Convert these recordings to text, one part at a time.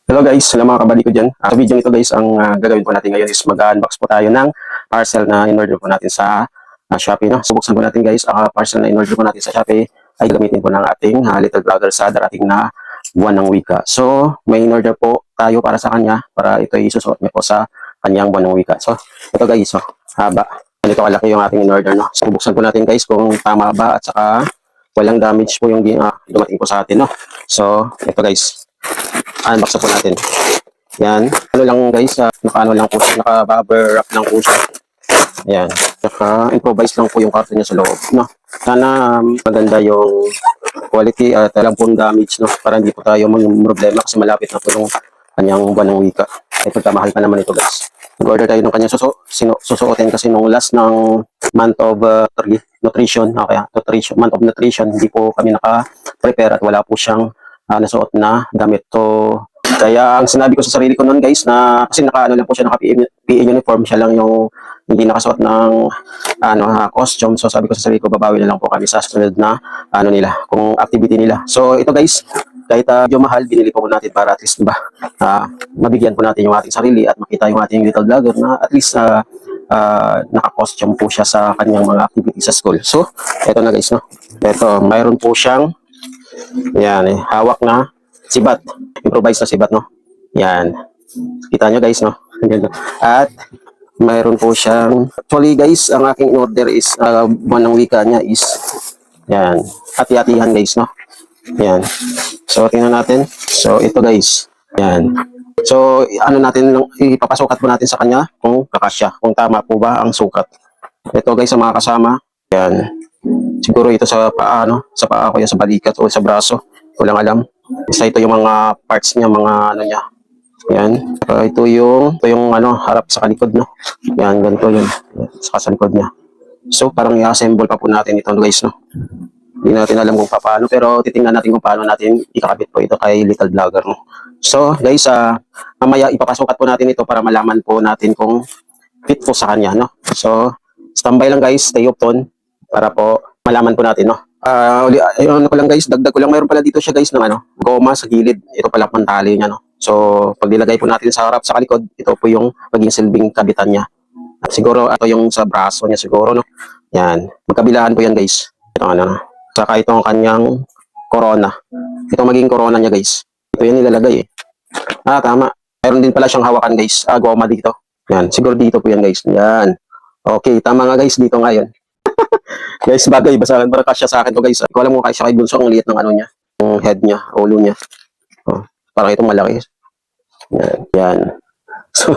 Hello guys, hello mga kabali ko dyan. Sa video nito guys, ang gagawin po natin ngayon is mag-unbox po tayo ng parcel na in-order po natin sa Shopee. No? Subuksan po natin guys, parcel na in-order po natin sa Shopee ay gamitin po ng ating little vlogger sa darating na buwan ng wika. So, may in-order po tayo para sa kanya, para ito ay isusuot niya po sa kanyang buwan ng wika. So, ito guys, haba. Ganito kalaki yung ating in-order. No? So, buksan po natin guys kung tama ba at saka walang damage po yung dumating po sa atin. No? So, ito guys. Unbox na po natin. Yan. Ano lang guys, naka-ano lang po siya, naka-bubble wrap lang po siya. Ayan. Naka-improvise lang po yung karton niya sa loob. No? Sana maganda yung quality at alam pong damage, no? Para hindi po tayo problema kasi malapit na po yung kanyang buwan ng wika. Ay pagkamahal pa naman ito guys. Nag-order tayo ng kanyang susuotin kasi nung last ng month of nutrition, okay, month of nutrition, hindi po kami naka-prepare at wala po siyang nasuot na damit. So, kaya ang sinabi ko sa sarili ko noon guys na kasi naka-ano lang po siya, naka-PE uniform siya lang yung hindi nakasuot ng costume. So sabi ko sa sarili ko babawi na lang po kami sa sunod na nila, kung activity nila. So ito guys, kahit medyo mahal, binili po natin para at least diba, mabigyan po natin yung ating sarili at makita yung ating little vlogger na at least naka-costume po siya sa kanyang mga activities sa school. So ito na guys, no. Ito, mayroon po siyang yan, hawak na sibat. Improvise na sibat, no? Yan. Kita nyo guys, no? At mayroon po siyang, actually guys, ang aking order is, buwan ng wika niya is, yan, hati-hatihan guys, no? Yan. So, tingnan natin. So, ito guys. Yan. So, ano natin, ipapasukat po natin sa kanya kung kakasya, kung tama po ba ang sukat. Ito guys, sa mga kasama. Yan. Siguro ito sa paa, no? Sa paa ko yan, sa balikat o sa braso. Walang alam. Isa ito yung mga parts niya, mga ano niya. Yan. Ito yung harap sa likod, no? Yan, ganito yun. Sa likod niya. So, parang i-assemble pa po natin ito, guys, no? Hindi natin alam kung paano, pero titingnan natin kung paano natin ikakabit po ito kay Little Vlogger, no? So, guys, mamaya ipapasukat po natin ito para malaman po natin kung fit po sa kanya, no? So, standby lang guys, stay open para po malaman po natin, no? Ano ko lang guys, dagdag ko lang, mayroon pala dito siya guys ng goma sa gilid. Ito pala pantali niya, no? So, pag nilagay po natin sa harap, sa likod, ito po yung maging silbing kabitan niya. At siguro, ito yung sa braso niya siguro, no? Yan. Magkabilaan po yan guys. Ito no? Saka itong kanyang corona. Ito maging corona niya guys. Ito yung nilalagay eh. Tama. Mayroon din pala siyang hawakan guys. Goma dito. Yan. Siguro dito po yan guys. Yan. Okay. Tama nga guys. Dito nga yun. Guys, bagay. Basta para kasya sa akin to guys. Ikaw alam mo kasya kay Bunso. Ang liit ng niya. Yung head niya. Ulo niya. Parang itong malaki. Yan. Yan. So,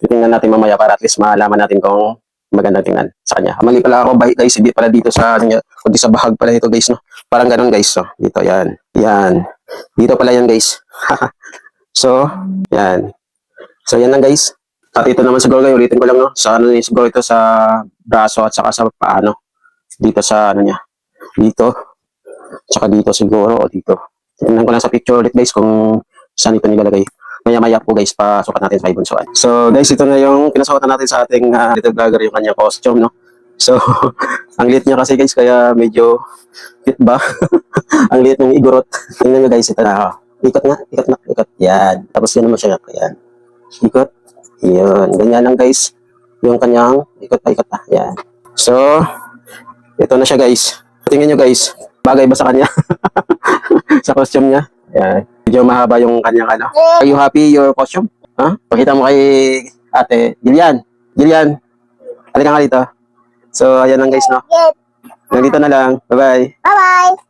titingnan natin mamaya para at least malaman natin kung magandang tingnan sa kanya. Mali pala ako guys. Hindi pala dito sa kundi sa bahag pala ito guys. No? Parang ganun guys. So, dito yan. Yan. Dito pala yan guys. So, yan. So, yan lang guys. At ito naman siguro kayo, ulitin ko lang, no? Sa siguro ito sa braso at saka sa paano. Dito sa niya. Dito. Tsaka dito siguro o dito. Tingnan ko lang sa picture ulit guys kung saan ito nilalagay. Maya-maya po guys, pasukat natin sa ibunsuan. So guys, ito na yung pinasukan natin sa ating little vlogger, yung kanyang costume, no? So, ang liit niya kasi guys, kaya medyo fit ba? Ang liit ng igurot. Tingnan nyo guys, ito na. Ikot nga, ikot. Yan. Tapos yan naman siya. Yan. Ikot. Yun. Ganyan lang guys. Yung kanyang ikot. Yan. So, ito na siya guys. Tingnan nyo guys. Bagay ba sa kanya? Sa costume niya. Yan. Medyo mahaba yung kanyang Are you happy your costume? Pakita mo kay ate. Gillian. Halika nga dito. So, ayan lang guys, no? Nandito na lang. Bye-bye. Bye-bye.